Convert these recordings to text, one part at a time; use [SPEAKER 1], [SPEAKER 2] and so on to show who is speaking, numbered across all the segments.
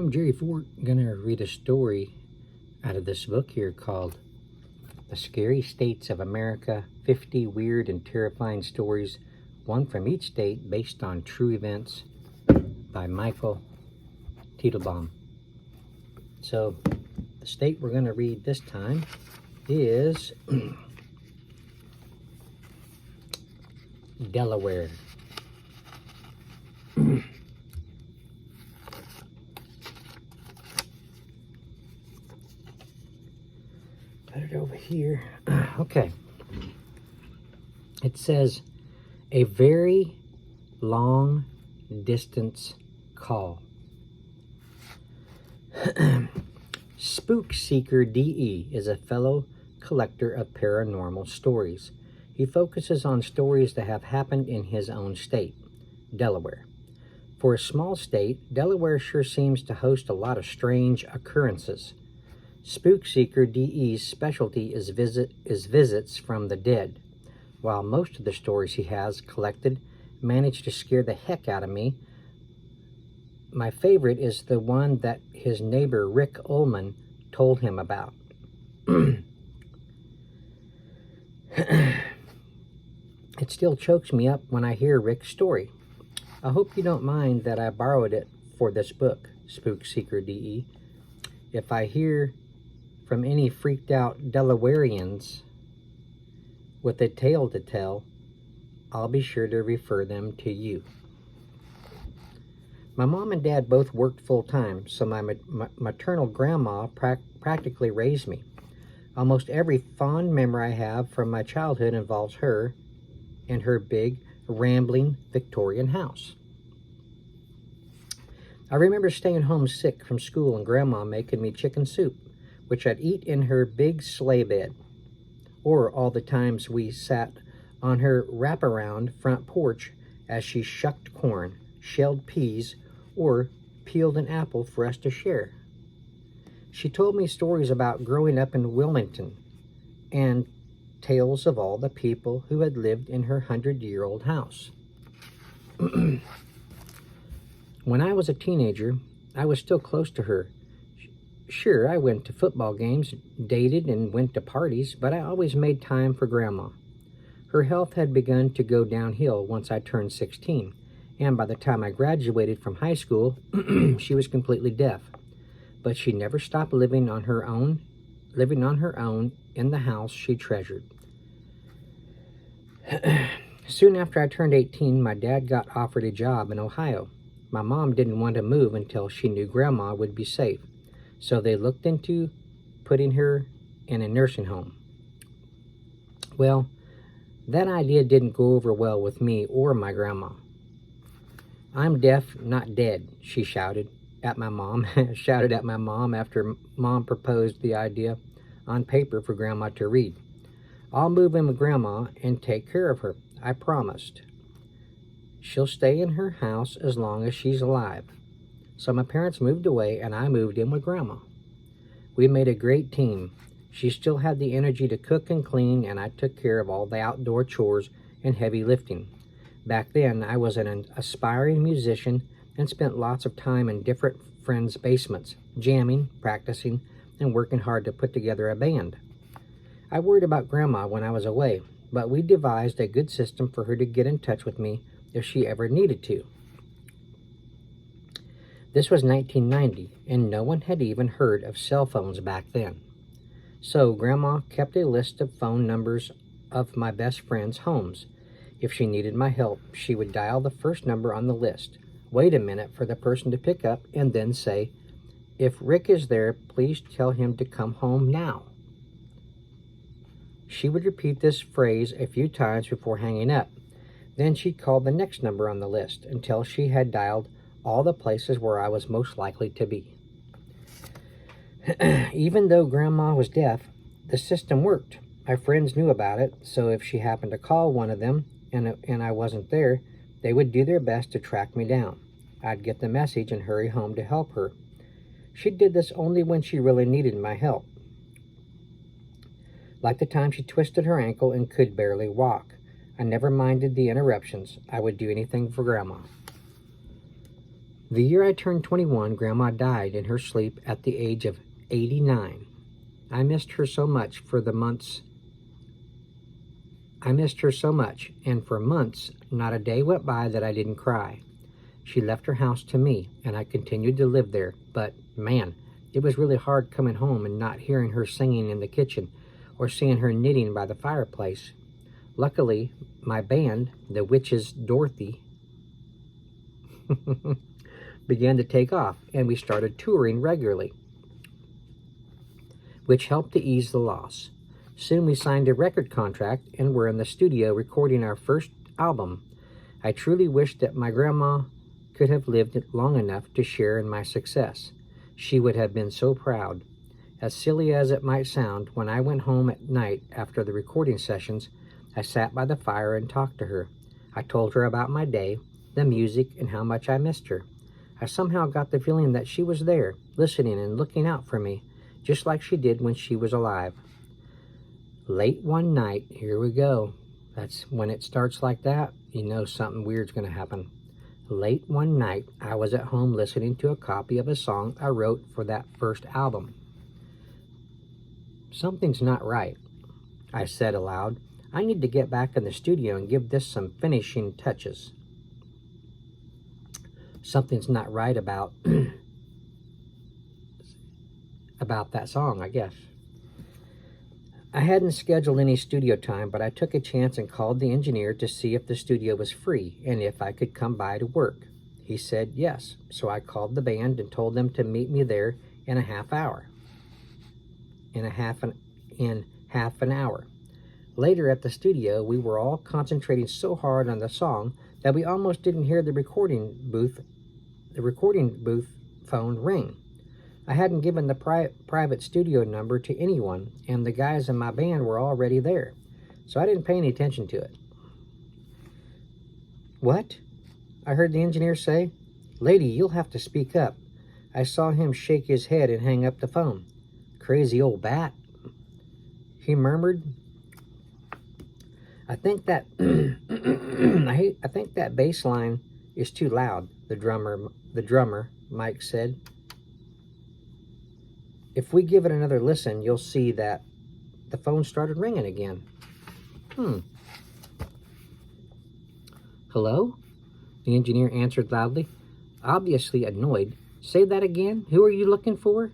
[SPEAKER 1] I'm Jerry Fort. I'm going to read a story out of this book here called The Scary States of America, 50 Weird and Terrifying Stories, one from each state based on true events, by Michael Teitelbaum. So the state we're going to read this time is Delaware. Put it over here. Okay. It says, a very long distance call. Spook Seeker DE is a fellow collector of paranormal stories. He focuses on stories that have happened in his own state, Delaware. For a small state, Delaware sure seems to host a lot of strange occurrences. Spook Seeker DE's specialty is visits from the dead. While most of the stories he has collected manage to scare the heck out of me, my favorite is the one that his neighbor Rick Ullman told him about. It still chokes me up when I hear Rick's story. I hope you don't mind that I borrowed it for this book, Spook Seeker DE. If I hear from any freaked out Delawareans with a tale to tell, I'll be sure to refer them to you. My mom and dad both worked full-time, so my maternal grandma practically raised me. Almost every fond memory I have from my childhood involves her and her big, rambling Victorian house. I remember staying home sick from school and Grandma making me chicken soup, which I'd eat in her big sleigh bed, or all the times we sat on her wraparound front porch as she shucked corn, shelled peas, or peeled an apple for us to share. She told me stories about growing up in Wilmington and tales of all the people who had lived in her 100-year-old house. When I was a teenager, I was still close to her. Sure, I went to football games, dated, and went to parties, but I always made time for Grandma. Her health had begun to go downhill once I turned 16, and by the time I graduated from high school, she was completely deaf. But she never stopped living on her own in the house she treasured. Soon after I turned 18, my dad got offered a job in Ohio. My mom didn't want to move until she knew Grandma would be safe, so they looked into putting her in a nursing home. Well, that idea didn't go over well with me or my grandma. I'm deaf, not dead, she shouted at my mom after Mom proposed the idea on paper for Grandma to read. I'll move in with Grandma and take care of her, I promised. She'll stay in her house as long as she's alive. So my parents moved away and I moved in with Grandma. We made a great team. She still had the energy to cook and clean, and I took care of all the outdoor chores and heavy lifting. Back then, I was an aspiring musician and spent lots of time in different friends' basements, jamming, practicing, and working hard to put together a band. I worried about Grandma when I was away, but we devised a good system for her to get in touch with me if she ever needed to. This was 1990, and no one had even heard of cell phones back then. So Grandma kept a list of phone numbers of my best friends' homes. If she needed my help, she would dial the first number on the list, wait a minute for the person to pick up, and then say, "If Rick is there, please tell him to come home now." She would repeat this phrase a few times before hanging up. Then she'd call the next number on the list until she had dialed all the places where I was most likely to be. Even though Grandma was deaf, the system worked. My friends knew about it, so if she happened to call one of them and I wasn't there, they would do their best to track me down. I'd get the message and hurry home to help her. She did this only when she really needed my help. Like the time she twisted her ankle and could barely walk. I never minded the interruptions. I would do anything for Grandma. The year I turned 21, Grandma died in her sleep at the age of 89. I missed her so much, and for months, not a day went by that I didn't cry. She left her house to me, and I continued to live there, but man, it was really hard coming home and not hearing her singing in the kitchen or seeing her knitting by the fireplace. Luckily, my band, the Witches Dorothy, began to take off, and we started touring regularly, which helped to ease the loss. Soon we signed a record contract and were in the studio recording our first album. I truly wish that my grandma could have lived long enough to share in my success. She would have been so proud. As silly as it might sound, when I went home at night after the recording sessions, I sat by the fire and talked to her. I told her about my day, the music, and how much I missed her. I somehow got the feeling that she was there, listening and looking out for me, just like she did when she was alive. Late one night, here we go. That's when it starts like that, you know something weird's going to happen. Late one night, I was at home listening to a copy of a song I wrote for that first album. Something's not right, I said aloud. I need to get back in the studio and give this some finishing touches. Something's not right about that song, I guess. I hadn't scheduled any studio time, but I took a chance and called the engineer to see if the studio was free and if I could come by to work. He said yes, so I called the band and told them to meet me there in half an hour. Later at the studio, we were all concentrating so hard on the song that we almost didn't hear the recording booth phone ring. I hadn't given the private studio number to anyone, and the guys in my band were already there, so I didn't pay any attention to it. "What?" I heard the engineer say. "Lady, you'll have to speak up." I saw him shake his head and hang up the phone. "Crazy old bat," he murmured. I think that bass line is too loud, the drummer, Mike said. "If we give it another listen, you'll see that the phone started ringing again." "Hello?" The engineer answered loudly, obviously annoyed. "Say that again? Who are you looking for?"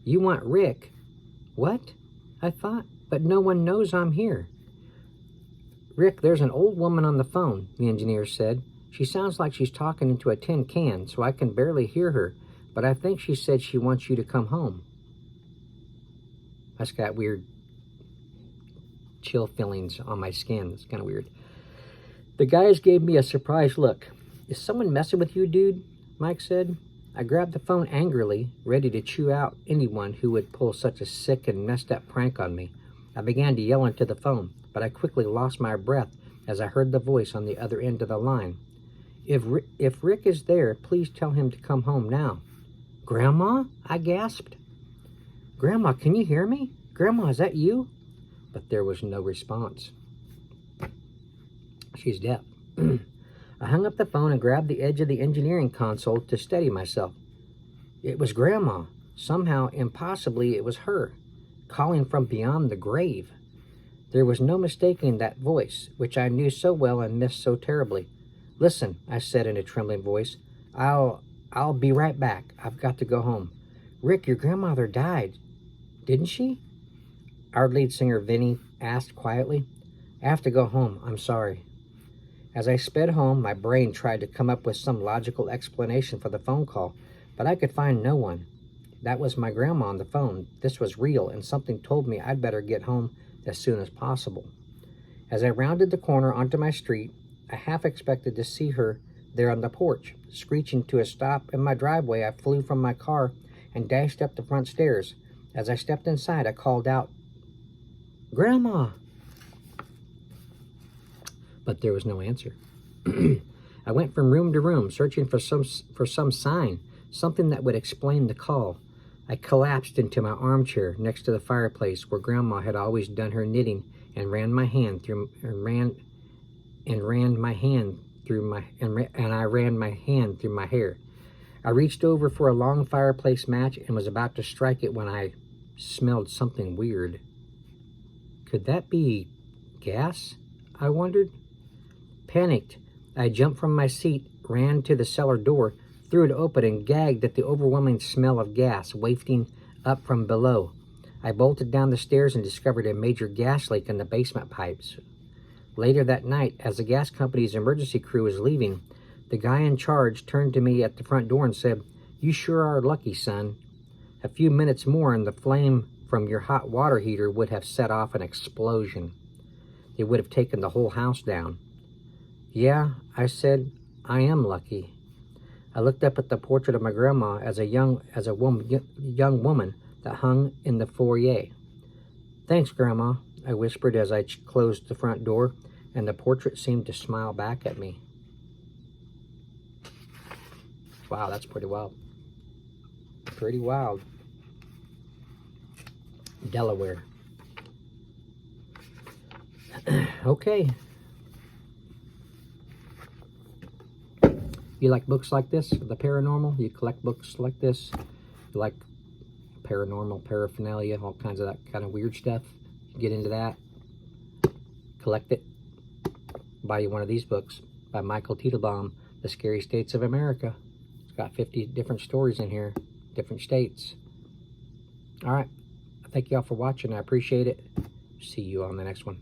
[SPEAKER 1] "You want Rick." "What?" I thought, "but no one knows I'm here." "Rick, there's an old woman on the phone," the engineer said. "She sounds like she's talking into a tin can, so I can barely hear her, but I think she said she wants you to come home." That's got weird chill feelings on my skin. It's kind of weird. The guys gave me a surprised look. "Is someone messing with you, dude?" Mike said. I grabbed the phone angrily, ready to chew out anyone who would pull such a sick and messed up prank on me. I began to yell into the phone, but I quickly lost my breath as I heard the voice on the other end of the line. If Rick is there, please tell him to come home now." "Grandma?" I gasped. "Grandma, can you hear me? Grandma, is that you?" But there was no response. She's deaf. I hung up the phone and grabbed the edge of the engineering console to steady myself. It was Grandma. Somehow, impossibly, it was her, calling from beyond the grave. There was no mistaking that voice, which I knew so well and missed so terribly. "Listen," I said in a trembling voice. I'll be right back. I've got to go home." "Rick, your grandmother died. Didn't she?" Our lead singer, Vinny, asked quietly. "I have to go home. I'm sorry." As I sped home, my brain tried to come up with some logical explanation for the phone call, but I could find no one. That was my grandma on the phone. This was real, and something told me I'd better get home as soon as possible. As I rounded the corner onto my street, I half expected to see her there on the porch. Screeching to a stop in my driveway, I flew from my car and dashed up the front stairs. As I stepped inside, I called out, "Grandma!" But there was no answer. I went from room to room, searching for some sign, something that would explain the call. I collapsed into my armchair next to the fireplace where Grandma had always done her knitting, and I ran my hand through my hair. I reached over for a long fireplace match and was about to strike it when I smelled something weird. Could that be gas? I wondered. Panicked, I jumped from my seat, ran to the cellar door, threw it open, and gagged at the overwhelming smell of gas wafting up from below. I bolted down the stairs and discovered a major gas leak in the basement pipes. Later that night, as the gas company's emergency crew was leaving, the guy in charge turned to me at the front door and said, "You sure are lucky, son. A few minutes more and the flame from your hot water heater would have set off an explosion. It would have taken the whole house down." "Yeah," I said, "I am lucky." I looked up at the portrait of my grandma as a young woman that hung in the foyer. "Thanks, Grandma," I whispered as I closed the front door, and the portrait seemed to smile back at me. Wow, that's pretty wild. Pretty wild. Delaware. Okay. You like books like this, the paranormal? You collect books like this? You like paranormal paraphernalia, all kinds of that kind of weird stuff? You get into that? Collect it. Buy you one of these books by Michael Teitelbaum, The Scary States of America. It's got 50 different stories in here, different states. All right. Thank you all for watching. I appreciate it. See you on the next one.